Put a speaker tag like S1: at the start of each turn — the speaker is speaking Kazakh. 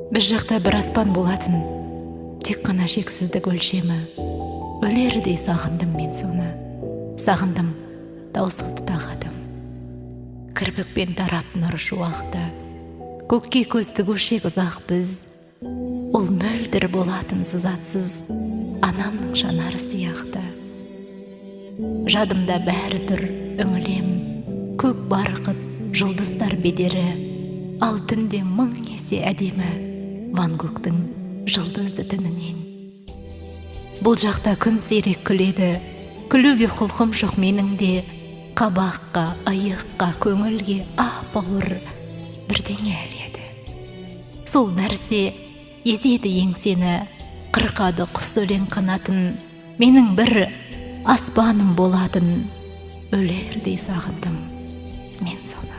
S1: Біз жақта бір аспан болатын, тек қана шексіздік өлшемі. Өлердей сағындым мен соны, сағындым таусылды тағадым. Кірпікпен тарап нұр шуақты, көкке көз тігушек ұзақ біз. Ол мөлдір болатын сызатсыз, анамның жанары сияқты. Жадымда бәрі тұр үңілем, көк барқыт, жұлдыздар бедері, ал түнде мың есе әдемі Ван Гогтың жұлдызды түнінен. Бұл жақта күн сирек күледі, күлуге құлқым жоқ менің де. Қабаққа, айыққа, көңілге ап-ауыр бірдеңе әледі. Сол нәрсе езеді еңсені, қырқады құс өлең қанатын. Менің бір аспаным болатын, өлердей сағындым мен соны.